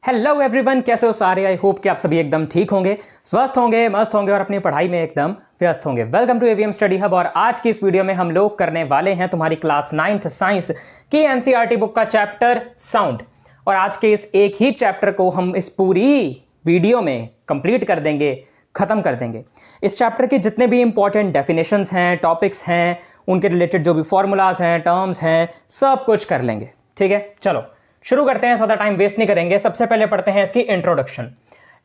Hello everyone, कैसे हो सारे। आई होप कि आप सभी एकदम ठीक होंगे, स्वस्थ होंगे, मस्त होंगे और अपनी पढ़ाई में एकदम व्यस्त होंगे। Welcome to AVM study hub. और आज की इस वीडियो में हम लोग करने वाले हैं तुम्हारी क्लास 9th साइंस की एनसीईआरटी बुक का चैप्टर साउंड। और आज के इस एक ही चैप्टर को हम इस पूरी वीडियो में कंप्लीट कर देंगे, खत्म कर देंगे। इस चैप्टर के जितने भी इंपॉर्टेंट डेफिनेशंस हैं, टॉपिक्स हैं, उनके रिलेटेड जो भी फॉर्मूलाज हैं, टर्म्स हैं, सब कुछ कर लेंगे। ठीक है, चलो शुरू करते हैं, ज़्यादा टाइम वेस्ट नहीं करेंगे। सबसे पहले पढ़ते हैं इसकी इंट्रोडक्शन।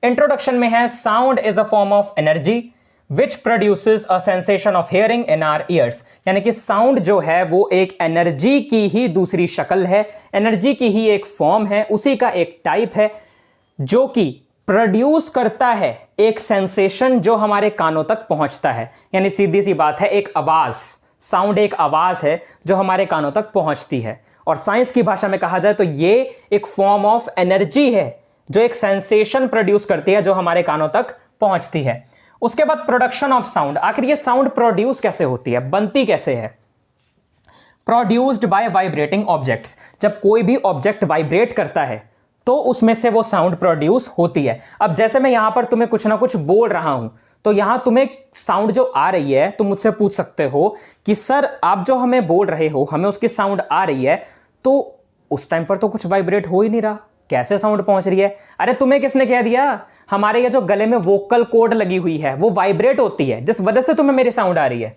इंट्रोडक्शन में है sound is a form of energy which produces a sensation of hearing in our ears. यानी कि साउंड जो है वो एक एनर्जी की ही दूसरी शक्ल है, एनर्जी की ही एक फॉर्म है, उसी का एक टाइप है जो कि प्रोड्यूस करता है एक सेंसेशन जो हमारे कानों तक पहुंचता है। यानी सीधी सी बात है, एक आवाज, साउंड एक आवाज है जो हमारे कानों तक पहुंचती है। और साइंस की भाषा में कहा जाए तो ये एक फॉर्म ऑफ एनर्जी है जो एक सेंसेशन प्रोड्यूस करती है जो हमारे कानों तक पहुंचती है। उसके बाद प्रोडक्शन ऑफ साउंड। आखिर ये साउंड प्रोड्यूस कैसे होती है, बनती कैसे है? Produced by vibrating objects. जब कोई भी ऑब्जेक्ट वाइब्रेट करता है तो उसमें से वो साउंड प्रोड्यूस होती है। अब जैसे मैं यहां पर तुम्हें कुछ ना कुछ बोल रहा हूं तो यहां तुम्हें साउंड जो आ रही है, तुम मुझसे पूछ सकते हो कि सर आप जो हमें बोल रहे हो, हमें उसकी साउंड आ रही है, तो उस टाइम पर तो कुछ वाइब्रेट हो ही नहीं रहा, कैसे साउंड पहुंच रही है? अरे तुम्हें किसने कह दिया? हमारे ये जो गले में वोकल कॉर्ड लगी हुई है वो वाइब्रेट होती है, जिस वजह से तुम्हें मेरी साउंड आ रही है।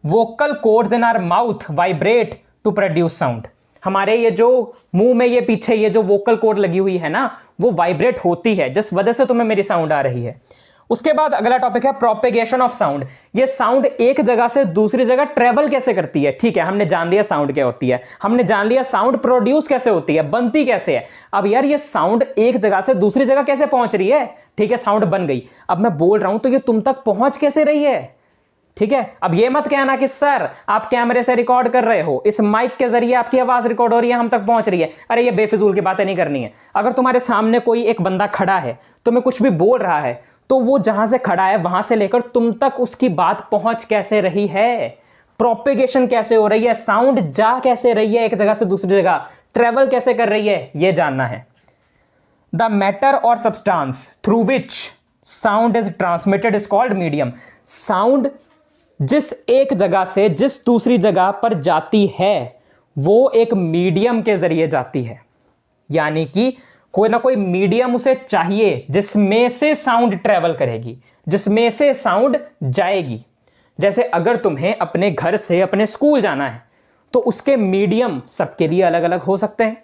Vocal cords in our mouth vibrate to produce sound. हमारे ये जो मुंह में ये पीछे ये जो वोकल कॉर्ड लगी हुई है ना, वो वाइब्रेट होती है, जिस वजह से तुम्हें मेरी साउंड आ रही है। उसके बाद अगला टॉपिक है प्रोपेगेशन ऑफ साउंड। ये साउंड एक जगह से दूसरी जगह ट्रेवल कैसे करती है। ठीक है, हमने जान लिया साउंड क्या होती है, हमने जान लिया साउंड प्रोड्यूस कैसे होती है, बनती कैसे है। अब यार ये साउंड एक जगह से दूसरी जगह कैसे पहुंच रही है? ठीक है, साउंड बन गई, अब मैं बोल रहा हूं तो ये तुम तक पहुंच कैसे रही है? ठीक है, अब ये मत कहना कि सर आप कैमरे से रिकॉर्ड कर रहे हो, इस माइक के जरिए आपकी आवाज रिकॉर्ड हो रही है, हम तक पहुंच रही है। अरे ये बेफिजूल की बातें नहीं करनी है। अगर तुम्हारे सामने कोई एक बंदा खड़ा है, तुम्हें कुछ भी बोल रहा है, तो वो जहां से खड़ा है वहां से लेकर तुम तक उसकी बात पहुंच कैसे रही है, प्रोपेगेशन कैसे हो रही है, साउंड जा कैसे रही है एक जगह से दूसरी जगह, ट्रेवल कैसे कर रही है, यह जानना है। द मैटर और substance through which sound is transmitted is called medium. Sound जिस एक जगह से जिस दूसरी जगह पर जाती है वो एक मीडियम के जरिए जाती है। यानी कि कोई ना कोई मीडियम उसे चाहिए जिसमें से साउंड ट्रेवल करेगी, जिसमें से साउंड जाएगी। जैसे अगर तुम्हें अपने घर से अपने स्कूल जाना है तो उसके मीडियम सबके लिए अलग अलग हो सकते हैं।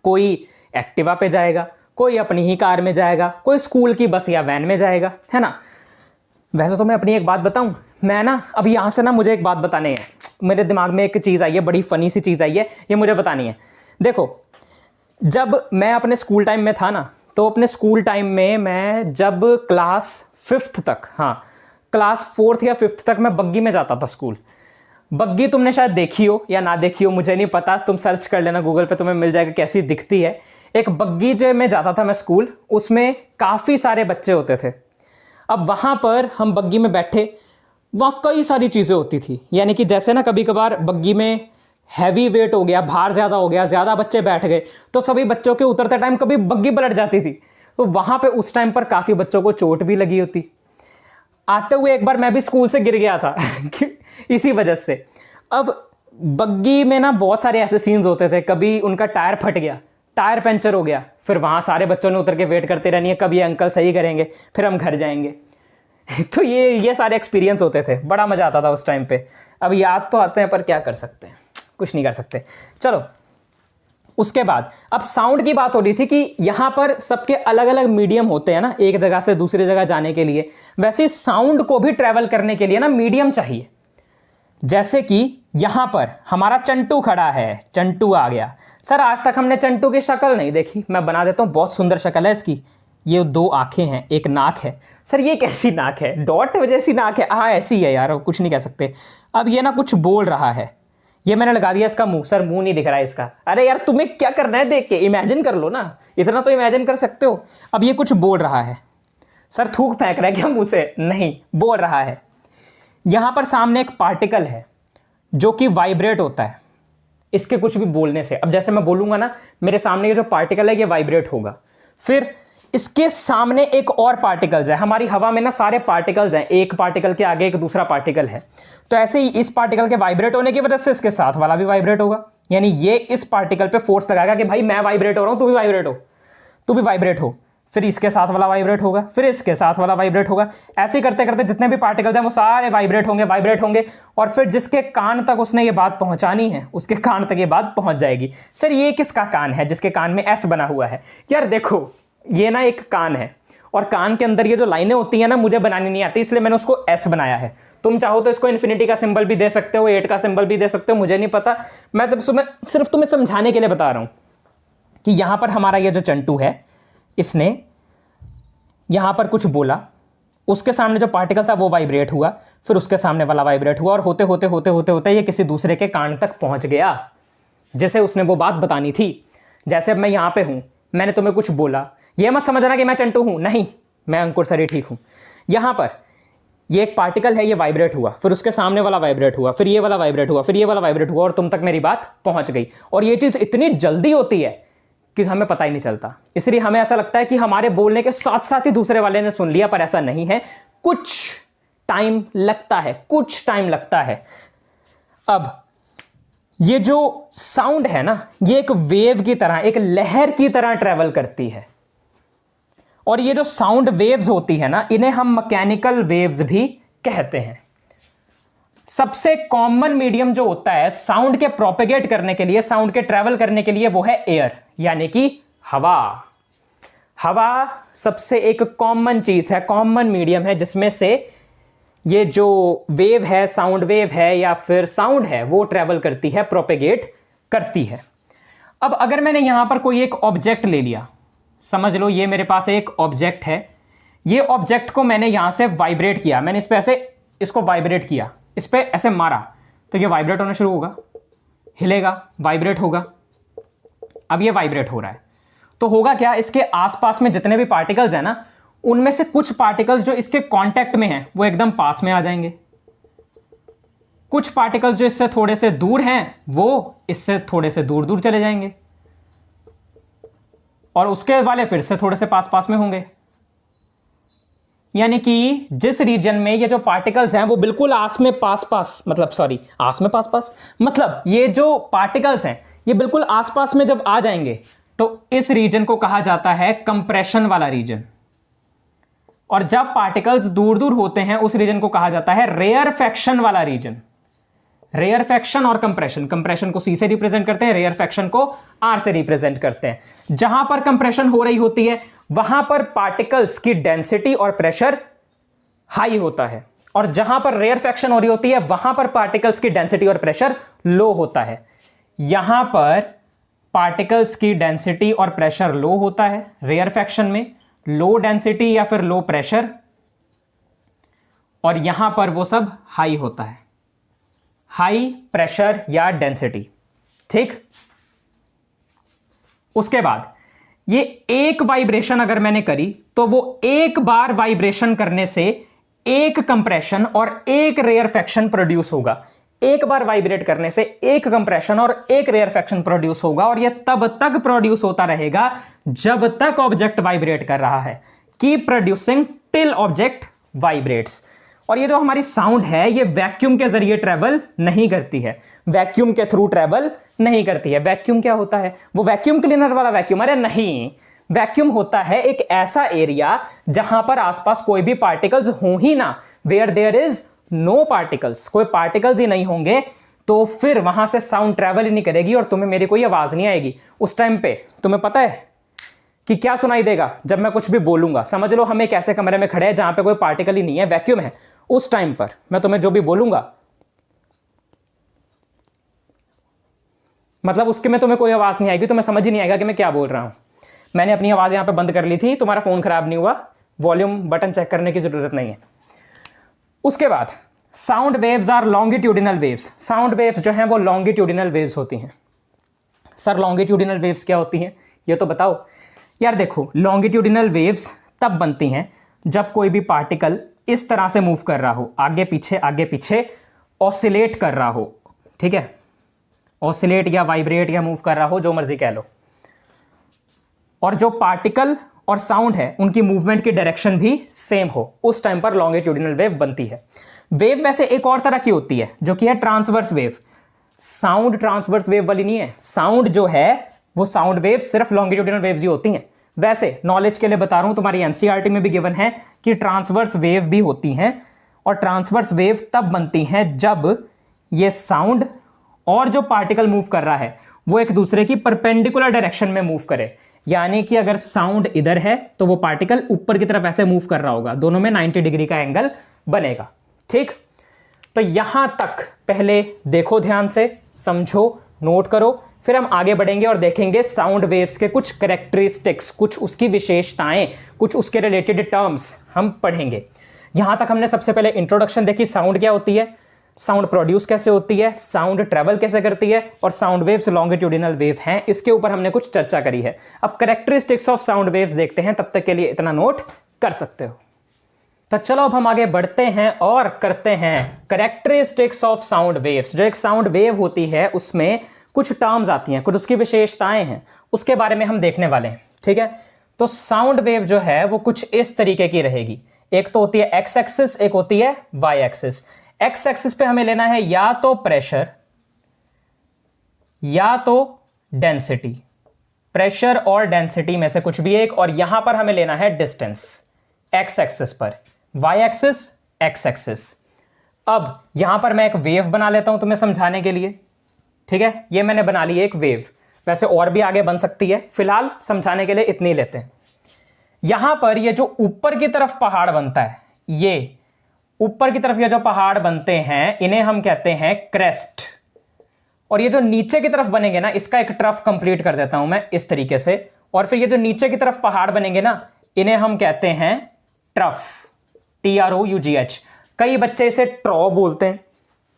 कोई एक्टिवा पे जाएगा, कोई अपनी ही कार में जाएगा, कोई स्कूल की बस या वैन में जाएगा, है ना। वैसे तो मैं अपनी एक बात बताऊं, मैं ना अब यहां से ना मुझे एक बात बतानी है, मेरे दिमाग में एक चीज़ आई है, बड़ी फनी सी चीज़ आई है, ये मुझे बतानी है। देखो, जब मैं अपने स्कूल टाइम में था ना, तो अपने स्कूल टाइम में मैं जब क्लास 5th तक, हाँ क्लास 4th या 5th तक मैं बग्गी में जाता था स्कूल। बग्गी तुमने शायद देखी हो या ना देखी हो, मुझे नहीं पता, तुम सर्च कर लेना गूगल पे, तुम्हें मिल जाएगा कैसी दिखती है। एक बग्गी जो मैं जाता था मैं स्कूल, उसमें काफ़ी सारे बच्चे होते थे। अब वहाँ पर हम बग्गी में बैठे, वहाँ कई सारी चीज़ें होती थी। यानी कि जैसे ना कभी कभार बग्गी में हैवी वेट हो गया, भार ज़्यादा हो गया, ज़्यादा बच्चे बैठ गए, तो सभी बच्चों के उतरते टाइम कभी बग्गी पलट जाती थी। तो वहाँ पे उस टाइम पर काफ़ी बच्चों को चोट भी लगी होती। आते हुए एक बार मैं भी स्कूल से गिर गया था इसी वजह से। अब बग्गी में ना बहुत सारे ऐसे सीन्स होते थे, कभी उनका टायर फट गया, टायर पंचर हो गया, फिर वहाँ सारे बच्चों ने उतर के वेट करते रहनी है कब ये अंकल सही करेंगे, फिर हम घर जाएंगे तो ये सारे एक्सपीरियंस होते थे, बड़ा मज़ा आता था उस टाइम पे। अब याद तो आते हैं पर क्या कर सकते हैं, कुछ नहीं कर सकते। चलो उसके बाद अब साउंड की बात हो रही थी कि यहाँ पर सबके अलग अलग मीडियम होते हैं ना, एक जगह से दूसरी जगह जाने के लिए। वैसे साउंड को भी ट्रैवल करने के लिए ना मीडियम चाहिए। जैसे कि यहाँ पर हमारा चंटू खड़ा है, चंटू आ गया। सर आज तक हमने चंटू की शक्ल नहीं देखी, मैं बना देता हूँ, बहुत सुंदर शक्ल है इसकी। ये 2 आंखें हैं, एक नाक है। सर ये कैसी नाक है? डॉट जैसी नाक है। हाँ ऐसी है यार, कुछ नहीं कह सकते। अब ये ना कुछ बोल रहा है, ये मैंने लगा दिया इसका मुंह। सर मुंह नहीं दिख रहा है इसका। अरे यार तुम्हें क्या करना है देख के, इमेजिन कर लो ना, इतना तो इमेजिन कर सकते हो। अब ये कुछ बोल रहा है। सर थूक फेंक रहा है क्या मुंह से? नहीं, बोल रहा है। यहां पर सामने एक पार्टिकल है जो कि वाइब्रेट होता है इसके कुछ भी बोलने से। अब जैसे मैं बोलूंगा ना, मेरे सामने ये जो पार्टिकल है ये वाइब्रेट होगा। फिर इसके सामने एक और पार्टिकल्स है। हमारी हवा में ना सारे पार्टिकल्स हैं, एक पार्टिकल के आगे एक दूसरा पार्टिकल है। तो ऐसे ही इस पार्टिकल के वाइब्रेट होने की वजह से इसके साथ वाला भी वाइब्रेट होगा, यानी ये इस पार्टिकल पे फोर्स लगाएगा कि भाई मैं वाइब्रेट हो रहा हूं, तू भी वाइब्रेट हो, तू भी वाइब्रेट हो। फिर इसके साथ वाला वाइब्रेट होगा, फिर इसके साथ वाला वाइब्रेट होगा। ऐसे ही करते करते जितने भी पार्टिकल्स हैं वो सारे वाइब्रेट होंगे। और फिर जिसके कान तक उसने ये बात पहुंचानी है उसके कान तक ये बात पहुंच जाएगी। सर ये किसका कान है जिसके कान में एस बना हुआ है? यार देखो, ये ना एक कान है और कान के अंदर ये जो लाइनें होती हैं ना मुझे बनानी नहीं आती, इसलिए मैंने उसको एस बनाया है। तुम चाहो तो इसको इन्फिनिटी का सिंबल भी दे सकते हो, 8 का सिंबल भी दे सकते हो, मुझे नहीं पता। मैं तो सिर्फ तुम्हें समझाने के लिए बता रहा हूं कि यहां पर हमारा ये जो चंटू है इसने यहां पर कुछ बोला, उसके सामने जो पार्टिकल था वो वाइब्रेट हुआ, फिर उसके सामने वाला वाइब्रेट हुआ और होते होते ये किसी दूसरे के कान तक पहुंच गया जैसे उसने वो बात बतानी थी। जैसे अब मैं यहां पे हूं, मैंने तुम्हें कुछ बोला, ये मत समझना कि मैं चंटू हूं, नहीं, मैं अंकुर सर ही ठीक हूं। यहां पर ये एक पार्टिकल है, ये वाइब्रेट हुआ, फिर उसके सामने वाला वाइब्रेट हुआ, फिर ये वाला वाइब्रेट हुआ, फिर ये वाला वाइब्रेट हुआ और तुम तक मेरी बात पहुंच गई। और ये चीज इतनी जल्दी होती है कि हमें पता ही नहीं चलता, इसलिए हमें ऐसा लगता है कि हमारे बोलने के साथ साथ ही दूसरे वाले ने सुन लिया, पर ऐसा नहीं है, कुछ टाइम लगता है। अब ये जो साउंड है ना, ये एक वेव की तरह, एक लहर की तरह ट्रेवल करती है। और ये जो साउंड वेव्स होती है ना, इन्हें हम मैकेनिकल वेव्स भी कहते हैं। सबसे कॉमन मीडियम जो होता है साउंड के प्रोपेगेट करने के लिए, साउंड के ट्रेवल करने के लिए, वो है एयर, यानी कि हवा। हवा सबसे एक कॉमन चीज है, कॉमन मीडियम है जिसमें से ये जो वेव है, साउंड वेव है या फिर साउंड है, वो ट्रेवल करती है, प्रोपेगेट करती है। अब अगर मैंने यहां पर कोई एक ऑब्जेक्ट ले लिया, समझ लो ये मेरे पास एक ऑब्जेक्ट है, ये ऑब्जेक्ट को मैंने यहां से वाइब्रेट किया, मैंने इस पे ऐसे इसको वाइब्रेट किया, इस पे ऐसे मारा, तो ये वाइब्रेट होना शुरू होगा, हिलेगा, वाइब्रेट होगा। अब ये वाइब्रेट हो रहा है तो होगा क्या, इसके आसपास में जितने भी पार्टिकल्स हैं ना, उनमें से कुछ पार्टिकल्स जो इसके कांटेक्ट में हैं वो एकदम पास में आ जाएंगे, कुछ पार्टिकल्स जो इससे थोड़े से दूर हैं वो इससे थोड़े से दूर दूर चले जाएंगे और उसके वाले फिर से थोड़े से पास पास में होंगे। यानी कि जिस रीजन में ये जो पार्टिकल्स हैं वो बिल्कुल आस में पास पास, मतलब ये जो पार्टिकल्स हैं ये बिल्कुल आसपास में जब आ जाएंगे तो इस रीजन को कहा जाता है कंप्रेशन वाला रीजन। और जब पार्टिकल्स दूर दूर होते हैं उस रीजन को कहा जाता है रेयरफेक्शन वाला रीजन। रेयरफेक्शन और कंप्रेशन को सी से रिप्रेजेंट करते हैं, रेयरफेक्शन को आर से रिप्रेजेंट करते हैं। जहां पर कंप्रेशन हो रही होती है वहां पर पार्टिकल्स की डेंसिटी और प्रेशर हाई होता है, और जहां पर रेयरफेक्शन हो रही होती है वहां पर पार्टिकल्स की डेंसिटी और प्रेशर लो होता है। यहां पर पार्टिकल्स की डेंसिटी और प्रेशर लो होता है रेयरफेक्शन में, लो डेंसिटी या फिर लो प्रेशर, और यहां पर वो सब हाई होता है, हाई प्रेशर या डेंसिटी। ठीक, उसके बाद ये एक वाइब्रेशन अगर मैंने करी तो वो एक बार वाइब्रेशन करने से एक कंप्रेशन और एक रेयरफेक्शन प्रोड्यूस होगा। एक बार वाइब्रेट करने से एक कंप्रेशन और एक रेयरफेक्शन प्रोड्यूस होगा, और यह तब तक प्रोड्यूस होता रहेगा जब तक ऑब्जेक्ट वाइब्रेट कर रहा है। Keep producing till object vibrates. और ये जो हमारी साउंड है ये वैक्यूम के जरिए ट्रेवल नहीं करती है, वैक्यूम के थ्रू ट्रेवल नहीं करती है। वैक्यूम क्या होता है? वो वैक्यूम क्लीनर वाला वैक्यूम? अरे नहीं, वैक्यूम होता है एक ऐसा एरिया जहां पर आसपास कोई भी पार्टिकल्स हो ही ना, where there is no particles, कोई पार्टिकल्स ही नहीं होंगे, तो फिर वहां से साउंड ट्रेवल ही नहीं करेगी और तुम्हें मेरी कोई आवाज नहीं आएगी। उस टाइम पे तुम्हें पता है कि क्या सुनाई देगा जब मैं कुछ भी बोलूंगा? समझ लो हम एक ऐसे कमरे में खड़े हैं जहां पे कोई पार्टिकल ही नहीं है, वैक्यूम है। उस टाइम पर मैं तुम्हें जो भी बोलूंगा, मतलब उसके में तुम्हें कोई आवाज नहीं आएगी, तुम्हें समझ ही नहीं आएगा कि मैं क्या बोल रहा हूं। मैंने अपनी आवाज यहां पे बंद कर ली थी, तुम्हारा फोन खराब नहीं हुआ, वॉल्यूम बटन चेक करने की जरूरत नहीं है। उसके बाद sound waves are longitudinal waves. Sound waves जो हैं वो लॉन्गिट्यूडिनल वेव्स होती हैं। सर लॉन्गिट्यूडिनल वेव्स क्या होती हैं ये तो बताओ। यार देखो, लॉन्गिट्यूडिनल वेव्स तब बनती हैं जब कोई भी पार्टिकल इस तरह से मूव कर रहा हो, आगे पीछे ऑसिलेट कर रहा हो, ठीक है, ऑसिलेट या वाइब्रेट या मूव कर रहा हो, जो मर्जी कह लो। और जो पार्टिकल और साउंड है उनकी मूवमेंट की डायरेक्शन भी सेम हो, उस टाइम पर लॉन्गिट्यूडिनल वेव बनती है। वेव वैसे एक और तरह की होती है जो कि है transverse wave. Sound transverse wave वाली नहीं है। साउंड जो है वो साउंड वेव सिर्फ लॉन्गिट्यूडिनल वेव्स ही होती हैं। वैसे नॉलेज के लिए बता रहा हूं, तुम्हारी एनसीईआरटी में भी गिवन है कि ट्रांसवर्स वेव भी होती हैं, और ट्रांसवर्स वेव तब बनती हैं जब ये साउंड और जो पार्टिकल मूव कर रहा है वो एक दूसरे की परपेंडिकुलर डायरेक्शन में मूव करे। यानी कि अगर साउंड इधर है तो वो पार्टिकल ऊपर की तरफ ऐसे मूव कर रहा होगा, दोनों में 90 डिग्री का एंगल बनेगा। ठीक, तो यहां तक पहले देखो, ध्यान से समझो, नोट करो, फिर हम आगे बढ़ेंगे और देखेंगे साउंड वेव्स के कुछ कैरेक्टरिस्टिक्स, कुछ उसकी विशेषताएं, कुछ उसके रिलेटेड टर्म्स हम पढ़ेंगे। यहां तक हमने सबसे पहले इंट्रोडक्शन देखी, साउंड क्या होती है, साउंड प्रोड्यूस कैसे होती है, साउंड ट्रेवल कैसे करती है, और साउंड वेव्स लॉन्गिट्यूडिनल वेव हैं, इसके ऊपर हमने कुछ चर्चा करी है। अब कैरेक्टरिस्टिक्स ऑफ साउंड वेव्स देखते हैं, तब तक के लिए इतना नोट कर सकते हो। तो चलो अब हम आगे बढ़ते हैं और करते हैं कैरेक्टरिस्टिक्स ऑफ साउंड वेव्स। जो एक साउंड वेव होती है उसमें कुछ टर्म्स आती हैं, कुछ उसकी विशेषताएं हैं, उसके बारे में हम देखने वाले हैं। ठीक है, तो साउंड वेव जो है वो कुछ इस तरीके की रहेगी। एक तो होती है एक्स एक्सिस, एक होती है वाई एक्सिस। एक्स एक्सिस पे हमें लेना है या तो प्रेशर या तो डेंसिटी, प्रेशर और डेंसिटी में से कुछ भी एक, और यहां पर हमें लेना है डिस्टेंस एक्स एक्सिस पर, वाई एक्सिस एक्स एक्सिस। अब यहां पर मैं एक वेव बना लेता हूं तुम्हें समझाने के लिए। ठीक है, ये मैंने बना ली एक वेव, वैसे और भी आगे बन सकती है, फिलहाल समझाने के लिए इतनी लेते हैं। यहां पर ये जो ऊपर की तरफ पहाड़ बनता है, ये ऊपर की तरफ ये जो पहाड़ बनते हैं इन्हें हम कहते हैं क्रेस्ट, और ये जो नीचे की तरफ बनेंगे ना, इसका एक ट्रफ कंप्लीट कर देता हूं मैं इस तरीके से, और फिर ये जो नीचे की तरफ पहाड़ बनेंगे ना इन्हें हम कहते हैं ट्रफ, TROUGH। कई बच्चे इसे ट्रॉ बोलते हैं,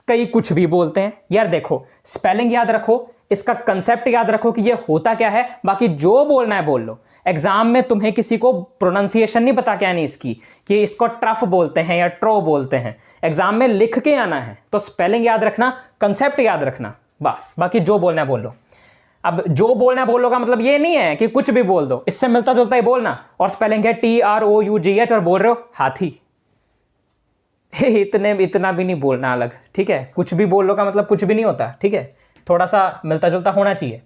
कई कुछ भी बोलते हैं। यार देखो, स्पेलिंग याद रखो, इसका कंसेप्ट याद रखो कि ये होता क्या है, बाकी जो बोलना है बोल लो। एग्जाम में तुम्हें किसी को प्रोनाउंसिएशन नहीं पता क्या नहीं इसकी, कि इसको ट्रफ बोलते हैं या ट्रो बोलते हैं, एग्जाम में लिख के आना है। तो स्पेलिंग याद रखना, कंसेप्ट याद रखना, बस, बाकी जो बोलना है बोल लो। अब जो बोलना है बोल लो का मतलब ये नहीं है कि कुछ भी बोल दो, इससे मिलता जुलता ही बोलना। और स्पेलिंग है TROUGH और बोल रहे हो हाथी, इतना भी नहीं बोलना अलग। ठीक है, कुछ भी बोल लो का मतलब कुछ भी नहीं होता। ठीक है, थोड़ा सा मिलता जुलता होना चाहिए।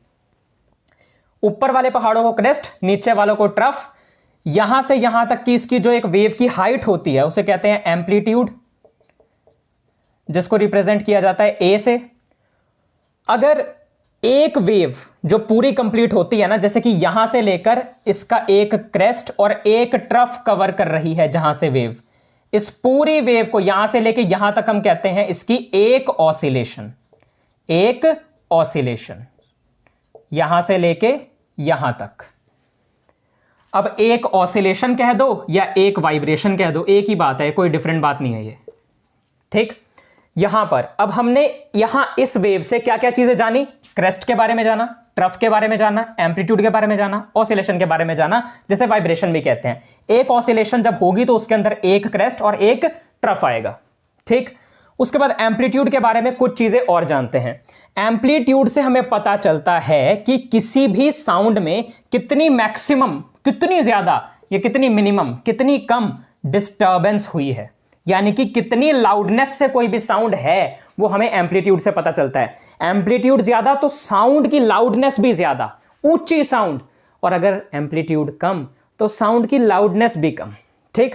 ऊपर वाले पहाड़ों को क्रेस्ट, नीचे वालों को ट्रफ। यहां से यहां तक की इसकी जो एक वेव की हाइट होती है उसे कहते हैं एम्पलीट्यूड, जिसको रिप्रेजेंट किया जाता है A से। अगर एक वेव जो पूरी कंप्लीट होती है ना, जैसे कि यहां से लेकर इसका एक क्रेस्ट और एक ट्रफ कवर कर रही है जहां से वेव, इस पूरी वेव को यहां से लेकर यहां तक हम कहते हैं इसकी एक ऑसिलेशन। एक ऑसिलेशन यहां से लेके यहां तक। अब एक ऑसिलेशन कह दो या एक वाइब्रेशन कह दो, एक ही बात है, कोई डिफरेंट बात नहीं है ये। ठीक, यहां पर अब हमने यहां इस वेव से क्या क्या चीजें जानी, क्रेस्ट के बारे में जाना, ट्रफ के बारे में जाना, एम्पलीट्यूड के बारे में जाना, ऑसिलेशन के बारे में जाना, जैसे वाइब्रेशन भी कहते हैं। एक ऑसिलेशन जब होगी तो उसके अंदर एक क्रेस्ट और एक ट्रफ आएगा। ठीक, उसके बाद एम्पलीट्यूड के बारे में कुछ चीजें और जानते हैं। एम्पलीट्यूड से हमें पता चलता है कि किसी भी साउंड में कितनी मैक्सिमम, कितनी ज्यादा या कितनी मिनिमम, कितनी कम डिस्टर्बेंस हुई है, यानी कि कितनी लाउडनेस से कोई भी साउंड है वो हमें एम्पलीट्यूड से पता चलता है। एम्पलीट्यूड ज्यादा तो साउंड की लाउडनेस भी ज्यादा, ऊंची साउंड, और अगर एम्पलीट्यूड कम तो साउंड की लाउडनेस भी कम। ठीक,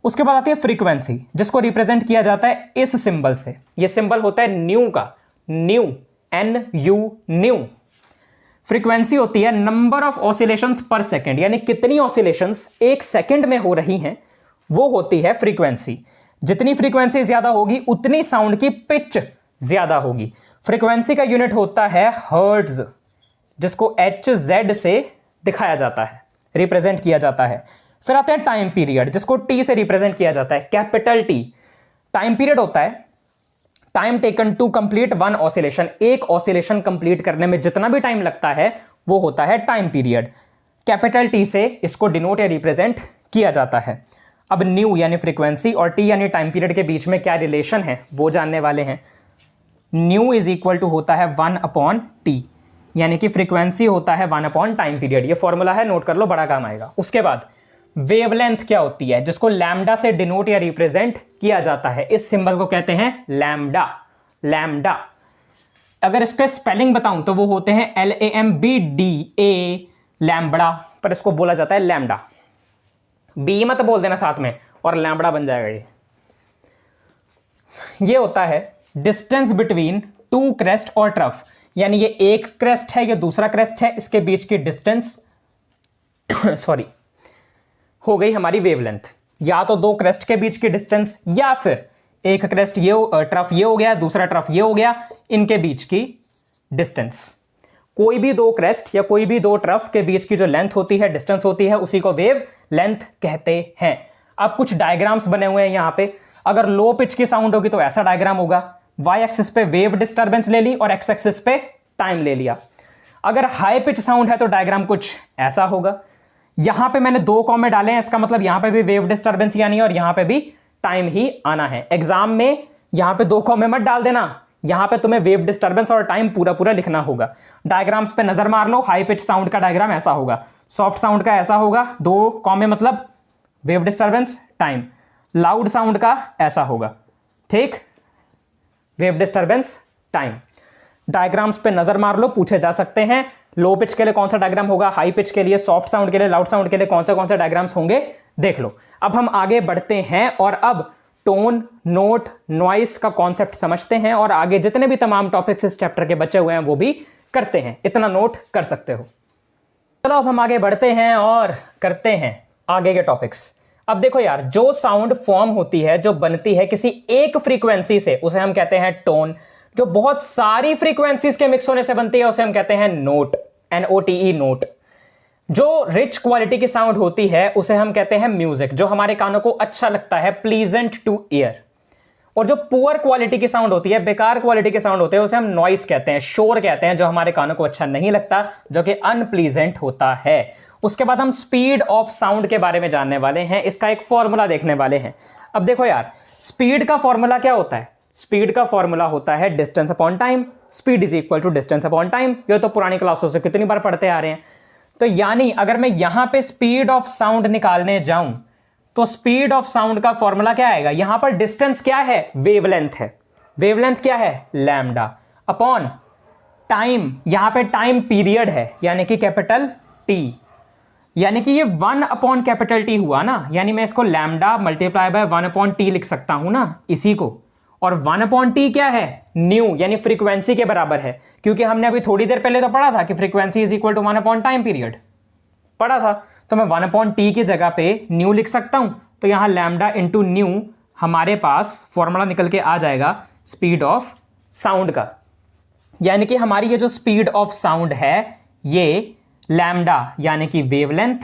उसके बाद आती है फ्रीक्वेंसी, जिसको रिप्रेजेंट किया जाता है इस सिंबल से। यह सिंबल होता है न्यू का, न्यू, NU, न्यू। फ्रीक्वेंसी होती है नंबर ऑफ ऑसिलेशंस पर सेकेंड, यानी कितनी ऑसिलेशंस एक सेकेंड में हो रही हैं, वो होती है फ्रीक्वेंसी। जितनी फ्रीक्वेंसी ज्यादा होगी उतनी साउंड की पिच ज्यादा होगी। फ्रीक्वेंसी का यूनिट होता है हर्ट्ज, जिसको HZ से दिखाया जाता है, रिप्रेजेंट किया जाता है। फिर आते हैं टाइम पीरियड, जिसको T से रिप्रेजेंट किया जाता है, कैपिटल T। टाइम पीरियड होता है time taken to complete one oscillation, एक ऑसिलेशन कंप्लीट करने में जितना भी टाइम लगता है वो होता है टाइम पीरियड। कैपिटल T से इसको डिनोट या रिप्रेजेंट किया जाता है। अब न्यू यानी फ्रीक्वेंसी और T यानी टाइम पीरियड के बीच में क्या रिलेशन है वो जानने वाले हैं। न्यू इज इक्वल टू होता है 1/T। यानी कि फ्रीक्वेंसी होता है 1 अपॉन टाइम पीरियड। ये फॉर्मूला है, नोट कर लो, बड़ा काम आएगा। उसके बाद वेवलेंथ क्या होती है, जिसको लैम्डा से डिनोट या रिप्रेजेंट किया जाता है, इस सिंबल को कहते हैं लैम्डा। लैम्डा अगर इसका स्पेलिंग बताऊं तो वो होते हैं LAMBDA, लैम्बड़ा, पर इसको बोला जाता है लैम्डा। बी मत बोल देना साथ में और लैम्बड़ा बन जाएगा। ये होता है डिस्टेंस बिटवीन टू क्रेस्ट और ट्रफ, यानी ये एक क्रेस्ट है, ये दूसरा क्रेस्ट है, इसके बीच की डिस्टेंस सॉरी हो गई हमारी वेवलेंथ। या तो दो क्रेस्ट के बीच की डिस्टेंस, या फिर एक क्रेस्ट ये ट्रफ ये हो गया, दूसरा ट्रफ ये हो गया, इनके बीच की डिस्टेंस। कोई भी दो क्रेस्ट या कोई भी दो ट्रफ के बीच की जो लेंथ होती है, डिस्टेंस होती है, उसी को वेव लेंथ कहते हैं। अब कुछ डायग्राम्स बने हुए हैं यहां पे। अगर लो पिच की साउंड होगी तो ऐसा डायग्राम होगा, वाई एक्सिस पे वेव डिस्टर्बेंस ले ली और एक्स एक्सिस पे टाइम ले लिया। अगर हाई पिच साउंड है तो डायग्राम कुछ ऐसा होगा। यहां पे मैंने 2 कॉमे डाले हैं, इसका मतलब यहां पे भी वेव डिस्टर्बेंस ही आनी है और यहां पे भी टाइम ही आना है। एग्जाम में यहां पे 2 कॉमे मत डाल देना, यहां पे तुम्हें वेव डिस्टर्बेंस और टाइम पूरा पूरा लिखना होगा। डायग्राम्स पे नजर मार लो, हाई पिच साउंड का डायग्राम ऐसा होगा, सॉफ्ट साउंड का ऐसा होगा, 2 कॉमे मतलब wave disturbance time, loud sound का ऐसा होगा, ठीक, वेव डिस्टर्बेंस टाइम। डायग्राम्स पे नजर मार लो, पूछे जा सकते हैं। लो पिच के लिए कौन सा डायग्राम होगा, हाई पिच के लिए, सॉफ्ट साउंड के लिए, लाउड साउंड के लिए कौन से डायग्राम्स होंगे, देख लो। अब हम आगे बढ़ते हैं और अब टोन, नोट, नॉइस का कॉन्सेप्ट समझते हैं और आगे जितने भी तमाम टॉपिक्स इस चैप्टर के बचे हुए हैं वो भी करते हैं। इतना नोट कर सकते हो। चलो अब हम आगे बढ़ते हैं और करते हैं आगे के टॉपिक्स। अब देखो यार, जो साउंड फॉर्म होती है, जो बनती है किसी एक फ्रीक्वेंसी से, उसे हम कहते हैं टोन। जो बहुत सारी फ्रीक्वेंसीज के मिक्स होने से बनती है उसे हम कहते हैं नोट, NOTE, नोट। जो रिच क्वालिटी की साउंड होती है उसे हम कहते हैं म्यूजिक, जो हमारे कानों को अच्छा लगता है, प्लीजेंट टू ईयर। और जो पुअर क्वालिटी की साउंड होती है, बेकार क्वालिटी की साउंड होती है, उसे हम नॉइस कहते हैं, शोर कहते हैं, जो हमारे कानों को अच्छा नहीं लगता, जो कि अनप्लीजेंट होता है। उसके बाद हम स्पीड ऑफ साउंड के बारे में जानने वाले हैं, इसका एक फॉर्मूला देखने वाले हैं। अब देखो यार, स्पीड का फॉर्मूला क्या होता है? स्पीड का फॉर्मूला होता है distance upon time. Speed is equal to distance upon time. ये तो पुरानी क्लासों से कितनी बार पढ़ते आ रहे हैं। तो यानी अगर मैं यहां पे स्पीड ऑफ साउंड निकालने जाऊं तो स्पीड ऑफ साउंड का फॉर्मूला क्या आएगा? यहां पर डिस्टेंस क्या है? वेवलेंथ है। वेवलेंथ क्या है? लैम्डा अपॉन टाइम, यहां पे टाइम पीरियड है, यानी कि कैपिटल टी, यानी कि ये 1 अपॉन कैपिटल टी हुआ ना, यानी मैं इसको lambda multiply by 1 upon T लिख सकता हूं ना, इसी को। और 1 अपॉन टी क्या है? न्यू, यानी फ्रीक्वेंसी के बराबर है, क्योंकि हमने अभी थोड़ी देर पहले तो पढ़ा था कि frequency is equal to 1 upon time period, पढ़ा था। तो मैं 1 अपॉन टी की जगह पे न्यू लिख सकता हूं, तो यहां लैम्डा इंटू न्यू हमारे पास फॉर्मूला निकल के आ जाएगा स्पीड ऑफ साउंड का। यानी कि हमारी ये जो स्पीड ऑफ साउंड है ये लैम्डा यानी कि वेवलेंथ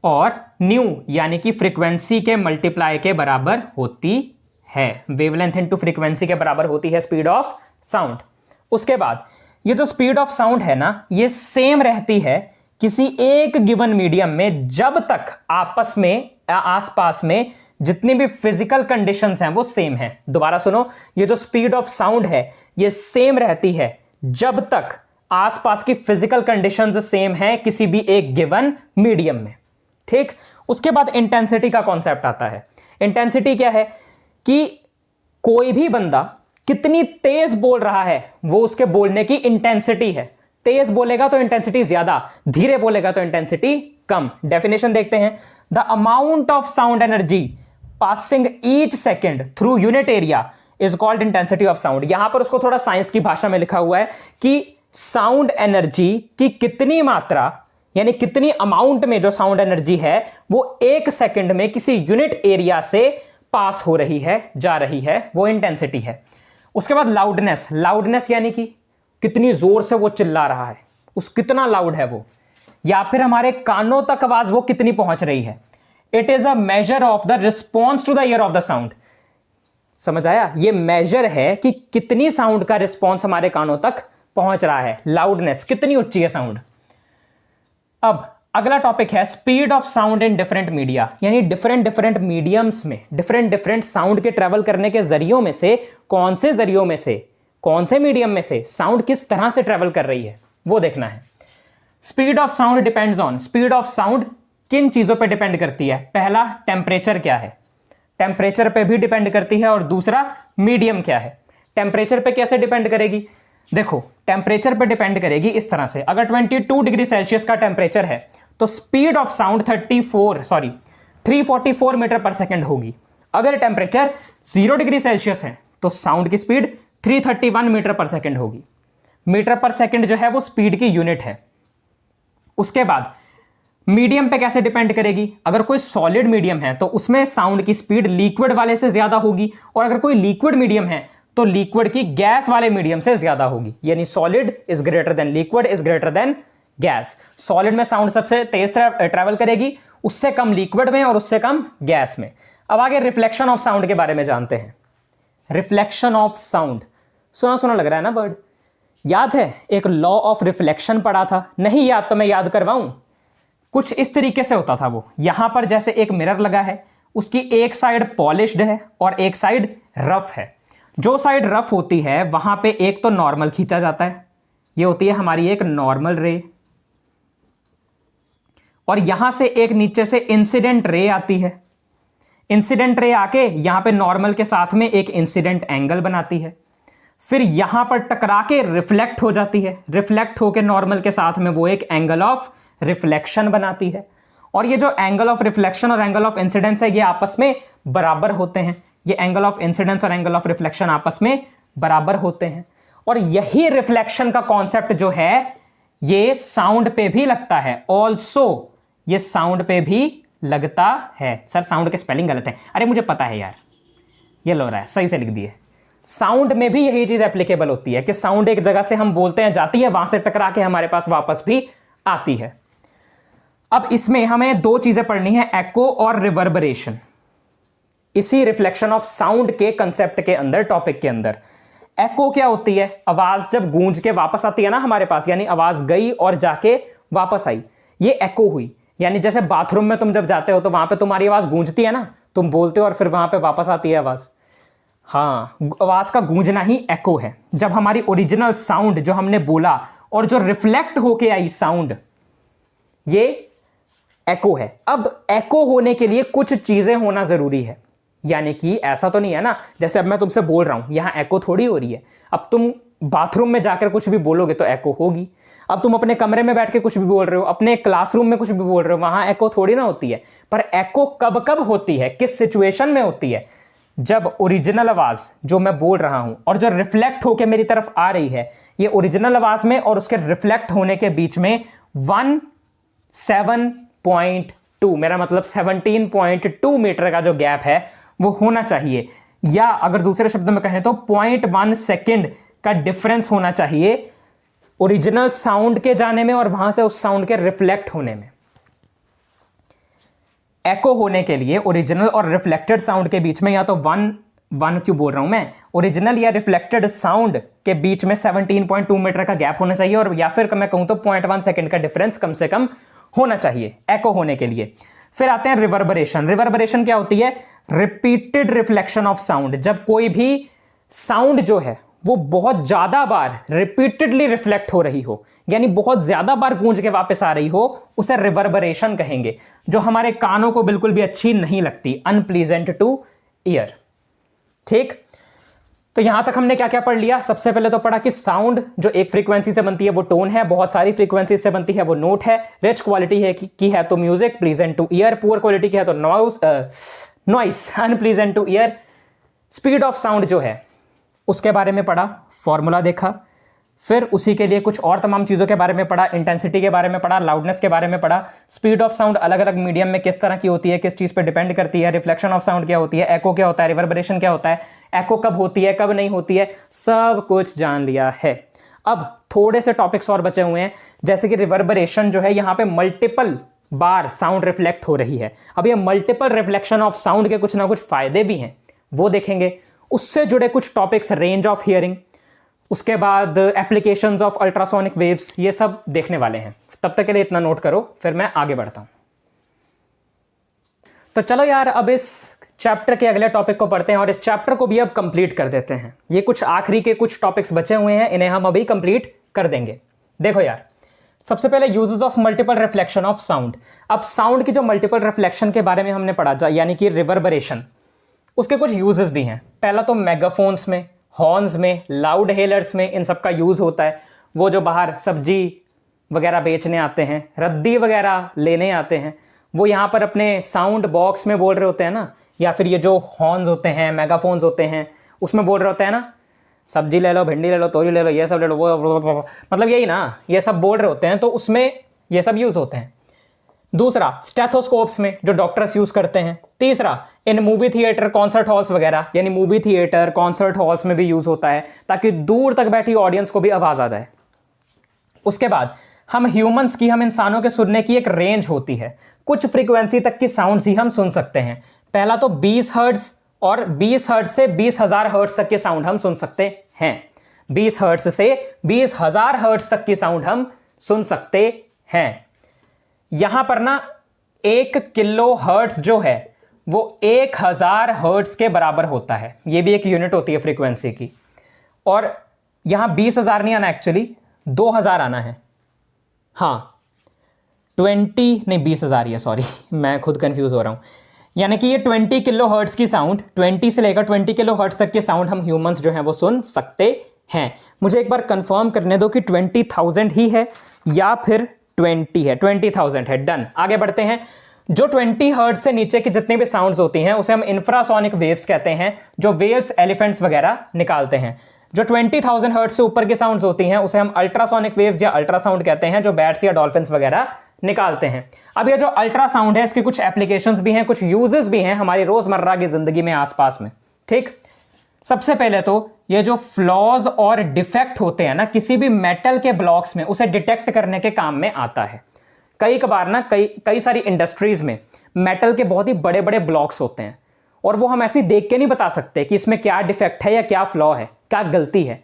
और न्यू यानी कि फ्रीक्वेंसी के मल्टीप्लाई के बराबर होती है। वेवलेंथ इनटू फ्रीक्वेंसी के बराबर होती है स्पीड ऑफ साउंड। उसके बाद ये जो स्पीड ऑफ साउंड है ना, ये सेम रहती है किसी एक गिवन मीडियम में जब तक आपस में आसपास में जितनी भी फिजिकल कंडीशंस हैं वो सेम हैं। दोबारा सुनो, ये जो स्पीड ऑफ साउंड है ये सेम रहती है जब तक आसपास की फिजिकल कंडीशंस सेम हैं किसी भी एक गिवन मीडियम में, ठीक। उसके बाद इंटेंसिटी का कॉन्सेप्ट आता है। इंटेंसिटी क्या है कि कोई भी बंदा कितनी तेज बोल रहा है वो उसके बोलने की इंटेंसिटी है। तेज बोलेगा तो इंटेंसिटी ज्यादा, धीरे बोलेगा तो इंटेंसिटी कम। डेफिनेशन देखते हैं। The amount of sound energy passing each second through unit area is called intensity of sound. यहां पर उसको थोड़ा साइंस की भाषा में लिखा हुआ है कि साउंड एनर्जी की कितनी मात्रा यानी कितनी अमाउंट में जो साउंड एनर्जी है वो 1 सेकंड में किसी यूनिट एरिया से पास हो रही है, जा रही है, वो इंटेंसिटी है। उसके बाद लाउडनेस। लाउडनेस यानी कि कितनी जोर से वो चिल्ला रहा है, उस कितना लाउड है वो, या फिर हमारे कानों तक आवाज वो कितनी पहुंच रही है। It is a measure of the response to the ear of the sound. समझ आया? ये मेजर है कि कितनी साउंड का रिस्पॉन्स हमारे कानों तक पहुंच रहा है। लाउडनेस, कितनी ऊंची है साउंड। अब अगला टॉपिक है speed of sound in different media, यानी डिफरेंट मीडियम्स में डिफरेंट साउंड के ट्रेवल करने के जरियों में से कौन से जरियों में से कौन से मीडियम में से साउंड किस तरह से ट्रेवल कर रही है वो देखना है। Speed of sound depends on, speed of sound किन चीजों पे डिपेंड करती है? पहला टेम्परेचर क्या है, टेम्परेचर पे भी डिपेंड करती है, और दूसरा मीडियम क्या है। टेम्परेचर पे कैसे डिपेंड करेगी? देखो टेम्परेचर पे डिपेंड करेगी इस तरह से, अगर 22 डिग्री सेल्सियस का टेम्परेचर है तो स्पीड ऑफ साउंड 344 मीटर पर सेकेंड होगी। अगर टेम्परेचर 0 डिग्री सेल्सियस है तो साउंड की स्पीड 331 मीटर पर सेकेंड होगी। मीटर पर सेकेंड जो है वो स्पीड की यूनिट है। उसके बाद मीडियम पे कैसे डिपेंड करेगी? अगर कोई सॉलिड मीडियम है तो उसमें साउंड की स्पीड लिक्विड वाले से ज्यादा होगी, और अगर कोई लिक्विड मीडियम है तो लिक्विड की गैस वाले मीडियम से ज्यादा होगी। यानी solid is greater than liquid is greater than gas. Solid में साउंड सबसे तेज ट्रैवल करेगी, उससे कम लिक्विड में और उससे कम गैस में। अब आगे रिफ्लेक्शन ऑफ साउंड के बारे में जानते हैं। रिफ्लेक्शन ऑफ साउंड, सुना सुना लग रहा है ना वर्ड? याद है एक लॉ ऑफ रिफ्लेक्शन पढ़ा था? नहीं याद तो मैं याद करवाऊं। कुछ इस तरीके से होता था वो, यहां पर जैसे एक मिरर लगा है, उसकी एक साइड पॉलिश्ड है और एक साइड रफ है। जो साइड रफ होती है वहां पे एक तो नॉर्मल खींचा जाता है, ये होती है हमारी एक नॉर्मल रे, और यहां से एक नीचे से इंसिडेंट रे आती है। इंसिडेंट रे आके यहां पे नॉर्मल के साथ में एक इंसिडेंट एंगल बनाती है, फिर यहां पर टकरा के रिफ्लेक्ट हो जाती है, रिफ्लेक्ट होके नॉर्मल के साथ में वो एक एंगल ऑफ रिफ्लेक्शन बनाती है। और ये जो एंगल ऑफ रिफ्लेक्शन और एंगल ऑफ इंसिडेंस है ये आपस में बराबर होते हैं। ये एंगल ऑफ इंसिडेंस और एंगल ऑफ रिफ्लेक्शन आपस में बराबर होते हैं। और यही रिफ्लेक्शन का कॉन्सेप्ट जो है ये साउंड पे भी लगता है। ऑल्सो ये साउंड पे भी लगता है। सर साउंड के स्पेलिंग गलत है। अरे मुझे पता है यार, ये लो रहा है, सही से लिख दिए। साउंड में भी यही चीज एप्लीकेबल होती है कि साउंड एक जगह से हम बोलते हैं जाती है, वहां से टकरा के हमारे पास वापस भी आती है। अब इसमें हमें दो चीजें पढ़नी है, एको और रिवर्बरेशन। इसी रिफ्लेक्शन ऑफ साउंड के कंसेप्ट के अंदर, टॉपिक के अंदर। एको क्या होती है? आवाज जब गूंज के वापस आती है ना हमारे पास, यानी आवाज गई और जाके वापस आई, ये एको हुई। यानी जैसे बाथरूम में तुम जब जाते हो तो वहां पे तुम्हारी आवाज गूंजती है ना, तुम बोलते हो और फिर वहां पे वापस आती है आवाज। हाँ, आवाज का गूंजना ही एको है। जब हमारी ओरिजिनल साउंड जो हमने बोला और जो रिफ्लेक्ट होके आई साउंड, ये एको है। अब एको होने के लिए कुछ चीजें होना जरूरी है। यानी कि ऐसा तो नहीं है ना, जैसे अब मैं तुमसे बोल रहा हूं, यहां एको थोड़ी हो रही है। अब तुम बाथरूम में जाकर कुछ भी बोलोगे तो एको होगी। अब तुम अपने कमरे में बैठ के कुछ भी बोल रहे हो, अपने क्लासरूम में कुछ भी बोल रहे हो, वहां एको थोड़ी ना होती है। पर एको कब कब होती है, किस सिचुएशन में होती है? जब ओरिजिनल आवाज जो मैं बोल रहा हूं और जो रिफ्लेक्ट होकर मेरी तरफ आ रही है, ये ओरिजिनल आवाज में और उसके रिफ्लेक्ट होने के बीच में 17.2, मेरा मतलब 17.2 मीटर का जो गैप है वो होना चाहिए। या अगर दूसरे शब्दों में कहें तो 0.1 सेकेंड का डिफरेंस होना चाहिए ओरिजिनल साउंड के जाने में और वहां से उस साउंड के रिफ्लेक्ट होने में। एको होने के लिए ओरिजिनल और रिफ्लेक्टेड साउंड के बीच में या तो वन क्यों बोल रहा हूं मैं, ओरिजिनल या रिफ्लेक्टेड साउंड के बीच में 17.2 मीटर का गैप होना चाहिए, और या फिर मैं कहूं तो 0.1 सेकेंड का डिफरेंस कम से कम होना चाहिए एको होने के लिए। फिर आते हैं रिवर्बरेशन। रिवर्बरेशन क्या होती है? Repeated reflection of sound. जब कोई भी साउंड जो है वो बहुत ज्यादा बार रिपीटेडली रिफ्लेक्ट हो रही हो, यानी बहुत ज्यादा बार गूंज के वापस आ रही हो, उसे रिवर्बरेशन कहेंगे, जो हमारे कानों को बिल्कुल भी अच्छी नहीं लगती, अनप्लीजेंट टू ईयर। ठीक, तो यहां तक हमने क्या क्या पढ़ लिया? सबसे पहले तो पढ़ा कि साउंड जो एक फ्रीक्वेंसी से बनती है वो टोन है, बहुत सारी फ्रीक्वेंसी से बनती है वो नोट है, रिच क्वालिटी है की है तो music, pleasant two year, poor quality की है तो noise, unpleasant two year. Speed of sound जो है उसके बारे में पढ़ा, फॉर्मूला देखा, फिर उसी के लिए कुछ और तमाम चीज़ों के बारे में पढ़ा, इंटेंसिटी के बारे में पढ़ा, लाउडनेस के बारे में पढ़ा, स्पीड ऑफ साउंड अलग अलग मीडियम में किस तरह की होती है, किस चीज़ पे डिपेंड करती है, रिफ्लेक्शन ऑफ साउंड क्या होती है, एको क्या होता है, रिवर्बरेशन क्या होता है, एको कब होती है कब नहीं होती है, सब कुछ जान लिया है। अब थोड़े से टॉपिक्स और बचे हुए हैं, जैसे कि रिवर्बरेशन जो है, यहाँ पे मल्टीपल बार साउंड रिफ्लेक्ट हो रही है। अब ये मल्टीपल रिफ्लेक्शन ऑफ साउंड के कुछ ना कुछ फायदे भी हैं, वो देखेंगे। उससे जुड़े कुछ टॉपिक्स, रेंज ऑफ हियरिंग, उसके बाद एप्लीकेशंस ऑफ अल्ट्रासोनिक वेव्स, ये सब देखने वाले हैं। तब तक के लिए इतना नोट करो, फिर मैं आगे बढ़ता हूं। तो चलो यार, अब इस चैप्टर के अगले टॉपिक को पढ़ते हैं और इस चैप्टर को भी अब कंप्लीट कर देते हैं। ये कुछ आखिरी के कुछ टॉपिक्स बचे हुए हैं, इन्हें हम अभी कंप्लीट कर देंगे। देखो यार, सबसे पहले uses of multiple reflection of sound. अब साउंड की जो मल्टीपल रिफ्लेक्शन के बारे में हमने पढ़ा, यानी कि रिवर्बरेशन, उसके कुछ यूजेस भी हैं। पहला तो मेगाफोन्स में, हॉर्न्स में, लाउड हेलर्स में इन सब का यूज होता है। वो जो बाहर सब्जी वगैरह बेचने आते हैं, रद्दी वगैरह लेने आते हैं, वो यहाँ पर अपने साउंड बॉक्स में बोल रहे होते हैं ना, या फिर ये जो हॉर्न्स होते हैं, मेगाफोन्स होते हैं, उसमें बोल रहे होते हैं ना, सब्जी ले लो, भिंडी ले लो, तोरी ले लो, ये सब ले लो, वो मतलब यही ना, ये सब बोल रहे होते हैं, तो उसमें ये सब यूज़ होते हैं। दूसरा, स्टेथोस्कोप्स में जो डॉक्टर्स यूज़ करते हैं। तीसरा, इन मूवी थिएटर, कॉन्सर्ट हॉल्स वगैरह, यानी मूवी थिएटर, कॉन्सर्ट हॉल्स में भी यूज़ होता है, ताकि दूर तक बैठी ऑडियंस को भी आवाज़ आ जाए। उसके बाद हम इंसानों के सुनने की एक रेंज होती है, कुछ फ्रीक्वेंसी तक की साउंड्स ही हम सुन सकते हैं। पहला तो 20 हर्ट्ज, और 20 हर्ट्ज से 20,000 हर्ट्ज तक के साउंड हम सुन सकते हैं। 20 हर्ट्ज से 20,000 हर्ट्ज तक की साउंड हम सुन सकते हैं। यहां पर ना 1 किलो हर्ट्ज जो है वो 1000 हर्ट्ज के बराबर होता है। ये भी एक यूनिट होती है फ्रीक्वेंसी की। और यहां 20,000 नहीं आना, एक्चुअली 2000 आना है। हाँ, 20,000 ही है, सॉरी मैं खुद कंफ्यूज हो रहा हूं। यानी कि ये 20 किलो हर्ट्ज की साउंड, 20 से लेकर 20 किलो हर्ट्ज तक की साउंड हम ह्यूमंस जो हैं वो सुन सकते हैं। मुझे एक बार कंफर्म करने दो कि 20,000 ही है या फिर 20 है। 20,000 है, डन। आगे बढ़ते हैं। जो 20 हर्ट्ज से नीचे की जितनी भी साउंड्स होती हैं उसे हम इंफ्रासोनिक वेव्स कहते हैं, जो वेल्स, एलिफेंट्स वगैरह निकालते हैं। जो 20,000 हर्ट्ज से ऊपर की साउंड्स होती हैं उसे हम अल्ट्रासोनिक वेव्स या अल्ट्रासाउंड कहते हैं, जो बैट्स या डॉल्फिन्स वगैरह निकालते हैं। अब ये जो अल्ट्रासाउंड है, इसके कुछ एप्लीकेशंस भी हैं, कुछ यूजेस भी हैं हमारी रोजमर्रा की जिंदगी में, आसपास में। ठीक, सबसे पहले तो ये जो फ्लॉज और डिफेक्ट होते हैं ना किसी भी मेटल के ब्लॉक्स में, उसे डिटेक्ट करने के काम में आता है। कई कबार ना कई सारी इंडस्ट्रीज में मेटल के बहुत ही बड़े बड़े ब्लॉक्स होते हैं, और वो हम ऐसे देख के नहीं बता सकते कि इसमें क्या डिफेक्ट है या क्या फ्लॉ है, क्या गलती है।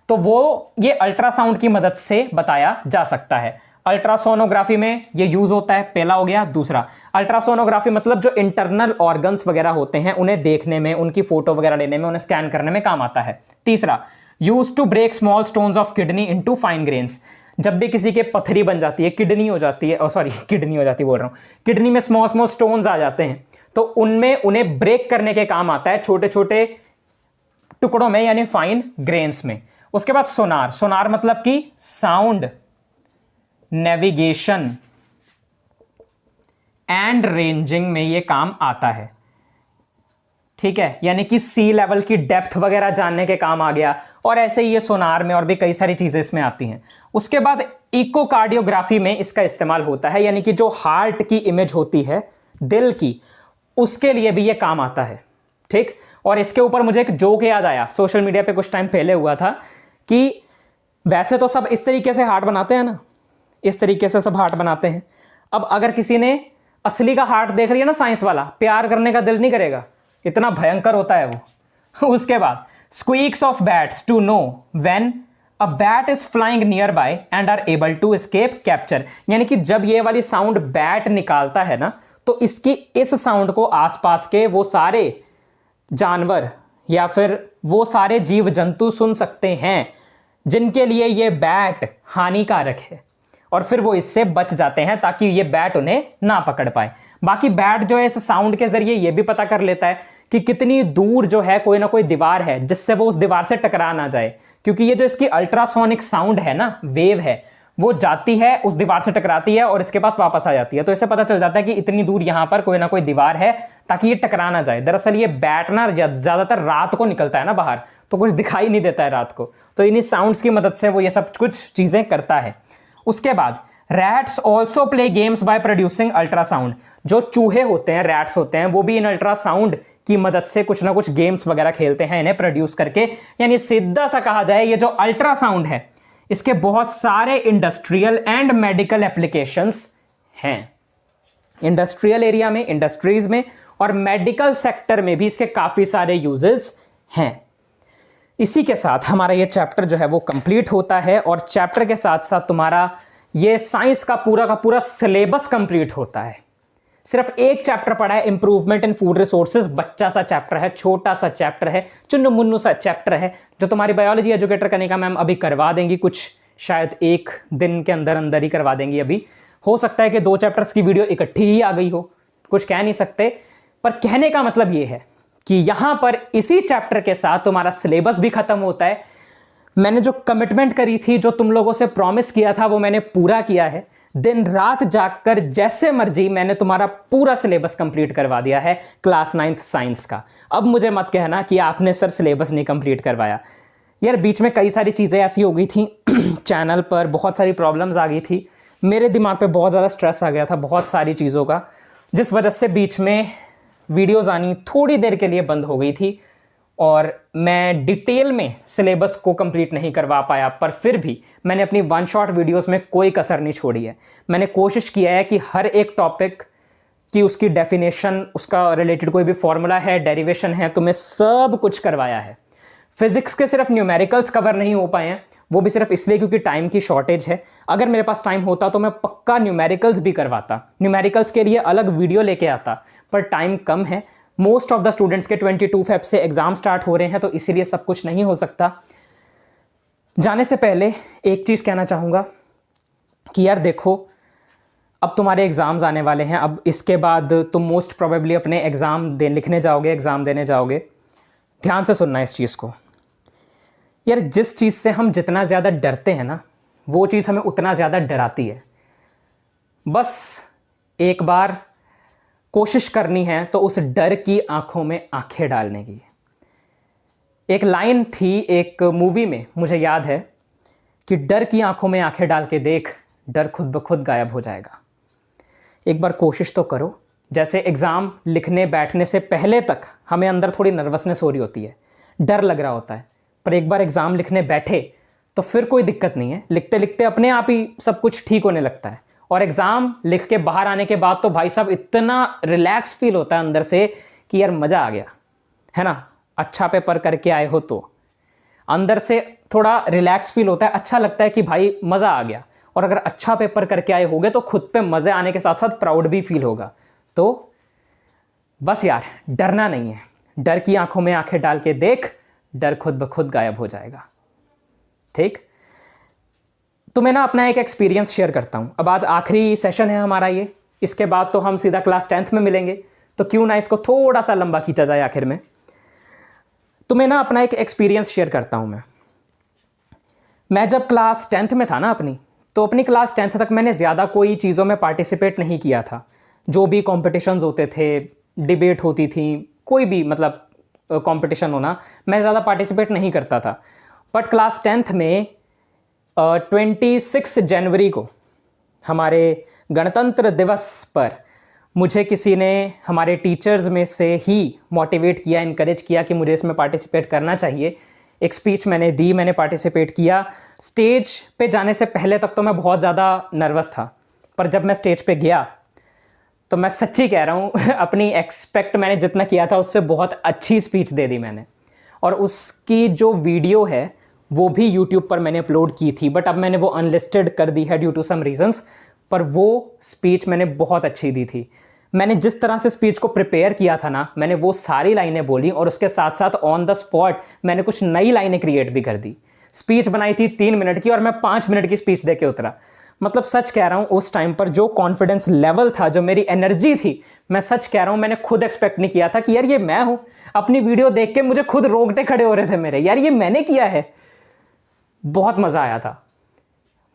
तो वो ये अल्ट्रासाउंड की मदद से बताया जा सकता है। अल्ट्रासोनोग्राफी में ये यूज होता है, पहला हो गया। दूसरा, अल्ट्रासोनोग्राफी मतलब जो इंटरनल ऑर्गन्स वगैरह होते हैं उन्हें देखने में, उनकी फोटो वगैरह लेने में, उन्हें स्कैन करने में काम आता है। तीसरा, use to break small stones of kidney into fine grains. जब भी किसी के पथरी बन जाती है, किडनी हो जाती है, किडनी हो जाती है बोल रहा हूँ, किडनी में स्मॉल स्मॉल स्टोन्स आ जाते हैं, तो उनमें उन्हें ब्रेक करने के काम आता है, छोटे छोटे टुकड़ों में, यानी फाइन ग्रेन्स में। उसके बाद सोनार, सोनार मतलब कि साउंड नेविगेशन एंड रेंजिंग में ये काम आता है। ठीक है, यानी कि सी लेवल की डेप्थ वगैरह जानने के काम आ गया, और ऐसे ही ये सोनार में और भी कई सारी चीजें इसमें आती हैं। उसके बाद इकोकार्डियोग्राफी में इसका इस्तेमाल होता है, यानी कि जो हार्ट की इमेज होती है, दिल की, उसके लिए भी ये काम आता है। ठीक, और इसके ऊपर मुझे एक जोक याद आया, सोशल मीडिया पे कुछ टाइम पहले हुआ था, कि वैसे तो सब इस तरीके से हार्ट बनाते हैं ना, इस तरीके से सब हार्ट बनाते हैं। अब अगर किसी ने असली का हार्ट देख लिया ना, साइंस वाला, प्यार करने का दिल नहीं करेगा, इतना भयंकर होता है वो। उसके बाद squeaks of bats to know when a bat is flying nearby and are able to escape capture. यानी कि जब ये वाली साउंड बैट निकालता है ना, तो इसकी इस साउंड को आसपास के वो सारे जानवर या फिर वो सारे जीव जंतु सुन सकते हैं जिनके लिए ये बैट हानिकारक है, और फिर वो इससे बच जाते हैं ताकि ये बैट उन्हें ना पकड़ पाए। बाकी बैट जो है इस साउंड के जरिए ये भी पता कर लेता है कि कितनी दूर जो है कोई ना कोई दीवार है जिससे वो उस दीवार से टकरा ना जाए, क्योंकि ये जो इसकी अल्ट्रासोनिक साउंड है ना, वेव है, वो जाती है उस दीवार से टकराती है और इसके पास वापस आ जाती है। तो इससे पता चल जाता है कि इतनी दूर यहां पर कोई ना कोई दीवार है ताकि ये टकरा ना जाए। दरअसल ये बैट ना ज्यादातर रात को निकलता है ना बाहर, तो कुछ दिखाई नहीं देता है रात को, तो इन्हीं साउंड्स की मदद से वो ये सब कुछ चीजें करता है। उसके बाद rats also play games by producing ultrasound. जो चूहे होते हैं, रैट्स होते हैं, वो भी इन अल्ट्रासाउंड की मदद से कुछ ना कुछ गेम्स वगैरह खेलते हैं इन्हें प्रोड्यूस करके। यानी सीधा सा कहा जाए, ये जो अल्ट्रासाउंड है इसके बहुत सारे इंडस्ट्रियल एंड मेडिकल एप्लीकेशंस हैं। इंडस्ट्रियल एरिया में, इंडस्ट्रीज में और मेडिकल सेक्टर में भी इसके काफी सारे यूजेस हैं। इसी के साथ हमारा ये चैप्टर जो है वो कंप्लीट होता है, और चैप्टर के साथ साथ तुम्हारा ये साइंस का पूरा सिलेबस कंप्लीट होता है। सिर्फ एक चैप्टर पढ़ा है, इंप्रूवमेंट इन फूड रिसोर्सेज। बच्चा सा चैप्टर है, छोटा सा चैप्टर है, चुन्नू मुन्नू सा चैप्टर है, जो तुम्हारी बायोलॉजी एजुकेटर कनिका मैम अभी करवा देंगी, कुछ शायद एक दिन के अंदर अंदर ही करवा देंगी। अभी हो सकता है कि 2 चैप्टर्स की वीडियो इकट्ठी ही आ गई हो, कुछ कह नहीं सकते। पर कहने का मतलब ये है कि यहां पर इसी चैप्टर के साथ तुम्हारा सिलेबस भी खत्म होता है। मैंने जो कमिटमेंट करी थी, जो तुम लोगों से प्रॉमिस किया था, वो मैंने पूरा किया है। दिन रात जागकर जैसे मर्जी मैंने तुम्हारा पूरा सिलेबस कंप्लीट करवा दिया है क्लास 9th साइंस का। अब मुझे मत कहना कि आपने सर सिलेबस नहीं कंप्लीट करवाया। यार बीच में कई सारी चीज़ें ऐसी हो गई थी चैनल पर बहुत सारी प्रॉब्लम्स आ गई थी, मेरे दिमाग पे बहुत ज़्यादा स्ट्रेस आ गया था बहुत सारी चीज़ों का, जिस वजह से बीच में वीडियोज़ आनी थोड़ी देर के लिए बंद हो गई थी और मैं डिटेल में सिलेबस को कंप्लीट नहीं करवा पाया। पर फिर भी मैंने अपनी 1 शॉट वीडियोस में कोई कसर नहीं छोड़ी है। मैंने कोशिश किया है कि हर एक टॉपिक की उसकी डेफिनेशन, उसका रिलेटेड कोई भी फॉर्मूला है, डेरिवेशन है, तुम्हें सब कुछ करवाया है। फिजिक्स के सिर्फ न्यूमेरिकल्स कवर नहीं हो पाए हैं, वो भी सिर्फ इसलिए क्योंकि टाइम की शॉर्टेज है। अगर मेरे पास टाइम होता तो मैं पक्का न्यूमेरिकल्स भी करवाता, न्यूमेरिकल्स के लिए अलग वीडियो लेके आता, पर टाइम कम है। मोस्ट ऑफ द स्टूडेंट्स के 22 फेब से एग्जाम स्टार्ट हो रहे हैं, तो इसीलिए सब कुछ नहीं हो सकता। जाने से पहले एक चीज़ कहना चाहूँगा कि यार देखो, अब तुम्हारे एग्ज़ाम्स आने वाले हैं। अब इसके बाद तुम मोस्ट प्रोबेबली अपने लिखने जाओगे, एग्ज़ाम देने जाओगे। ध्यान से सुनना इस चीज़ को। यार जिस चीज़ से हम जितना ज़्यादा डरते हैं ना, वो चीज़ हमें उतना ज़्यादा डराती है। बस एक बार कोशिश करनी है तो उस डर की आंखों में आंखें डालने की। एक लाइन थी एक मूवी में, मुझे याद है, कि डर की आंखों में आंखें डाल के देख, डर खुद ब खुद गायब हो जाएगा। एक बार कोशिश तो करो। जैसे एग्ज़ाम लिखने बैठने से पहले तक हमें अंदर थोड़ी नर्वसनेस हो रही होती है, डर लग रहा होता है, पर एक बार एग्ज़ाम लिखने बैठे तो फिर कोई दिक्कत नहीं है। लिखते लिखते अपने आप ही सब कुछ ठीक होने लगता है। और एग्ज़ाम लिख के बाहर आने के बाद तो भाई साहब इतना रिलैक्स फील होता है अंदर से कि यार मज़ा आ गया, है ना। अच्छा पेपर करके आए हो तो अंदर से थोड़ा रिलैक्स फील होता है, अच्छा लगता है कि भाई मज़ा आ गया। और अगर अच्छा पेपर करके आए होगे तो खुद पे मज़े आने के साथ साथ प्राउड भी फील होगा। तो बस यार डरना नहीं है, डर की आंखों में आंखें डाल के देख, डर खुद ब खुद गायब हो जाएगा। ठीक, तो मैं ना अपना एक एक्सपीरियंस शेयर करता हूँ। अब आज आखिरी सेशन है हमारा ये, इसके बाद तो हम सीधा क्लास 10th में मिलेंगे, तो क्यों ना इसको थोड़ा सा लंबा खींचा जाए आखिर में। तो मैं ना अपना एक एक्सपीरियंस शेयर करता हूँ। मैं जब क्लास 10th में था ना तो अपनी क्लास 10th तक मैंने ज़्यादा कोई चीज़ों में पार्टिसिपेट नहीं किया था। जो भी कॉम्पिटिशन्स होते थे, डिबेट होती थी, कोई भी मतलब कंपटीशन होना, मैं ज़्यादा पार्टिसिपेट नहीं करता था। बट क्लास 10th में 26 जनवरी को हमारे गणतंत्र दिवस पर मुझे किसी ने हमारे टीचर्स में से ही मोटिवेट किया, इनकरेज किया कि मुझे इसमें पार्टिसिपेट करना चाहिए। एक स्पीच मैंने दी, मैंने पार्टिसिपेट किया। स्टेज पे जाने से पहले तक तो मैं बहुत ज़्यादा नर्वस था, पर जब मैं स्टेज पे गया तो मैं सच्ची कह रहा हूँ अपनी एक्सपेक्ट मैंने जितना किया था उससे बहुत अच्छी स्पीच दे दी मैंने। और उसकी जो वीडियो है वो भी यूट्यूब पर मैंने अपलोड की थी, बट अब मैंने वो अनलिस्टेड कर दी है ड्यू टू सम रीजंस। पर वो स्पीच मैंने बहुत अच्छी दी थी। मैंने जिस तरह से स्पीच को प्रिपेयर किया था ना, मैंने वो सारी लाइनें बोली और उसके साथ साथ ऑन द स्पॉट मैंने कुछ नई लाइनें क्रिएट भी कर दी। स्पीच बनाई थी 3 मिनट की और मैं 5 मिनट की स्पीच दे के उतरा। मतलब सच कह रहा हूँ, उस टाइम पर जो कॉन्फिडेंस लेवल था, जो मेरी एनर्जी थी, मैं सच कह रहा हूँ मैंने खुद एक्सपेक्ट नहीं किया था कि यार ये मैं हूँ। अपनी वीडियो देख के मुझे खुद रोंगटे खड़े हो रहे थे मेरे, यार ये मैंने किया है। बहुत मज़ा आया था।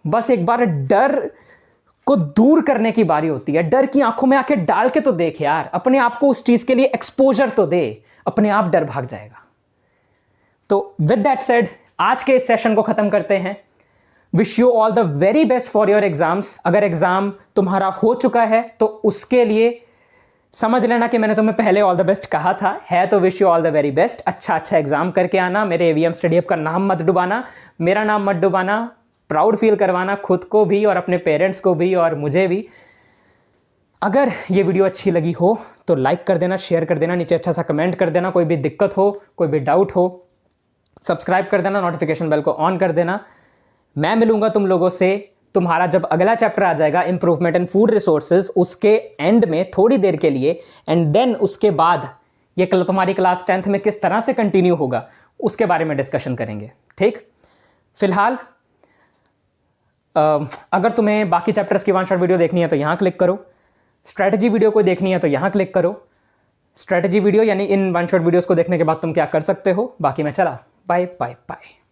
बस एक बार डर को दूर करने की बारी होती है। डर की आंखों में आंखें डाल के तो देख यार, अपने आप को उस चीज़ के लिए एक्सपोजर तो दे, अपने आप डर भाग जाएगा। तो विद दैट सेड आज के इस सेशन को ख़त्म करते हैं। Wish you all the very best for your exams. अगर एग्ज़ाम तुम्हारा हो चुका है तो उसके लिए समझ लेना कि मैंने तुम्हें पहले ऑल द बेस्ट कहा था, है तो wish you all the very best. अच्छा एग्जाम करके आना, मेरे AVM स्टडी हब का नाम मत डुबाना, मेरा नाम मत डुबाना, प्राउड फील करवाना खुद को भी और अपने पेरेंट्स को भी और मुझे भी। अगर ये वीडियो अच्छी लगी हो तो लाइक कर देना, शेयर कर देना, नीचे अच्छा सा कमेंट कर देना। कोई भी दिक्कत हो, कोई भी डाउट हो, सब्सक्राइब कर देना, नोटिफिकेशन बेल को ऑन कर देना। मैं मिलूंगा तुम लोगों से तुम्हारा जब अगला चैप्टर आ जाएगा इम्प्रूवमेंट इन फूड रिसोर्सेज, उसके एंड में थोड़ी देर के लिए, एंड देन उसके बाद ये तुम्हारी क्लास 10th में किस तरह से कंटिन्यू होगा उसके बारे में डिस्कशन करेंगे। ठीक, फिलहाल अगर तुम्हें बाकी चैप्टर्स की वन शॉट वीडियो देखनी है तो यहाँ क्लिक करो, स्ट्रैटेजी वीडियो कोई देखनी है तो यहाँ क्लिक करो। स्ट्रैटेजी वीडियो यानी इन वन शॉट वीडियोस को देखने के बाद तुम क्या कर सकते हो, बाकी मैं चला, बाय बाय बाय।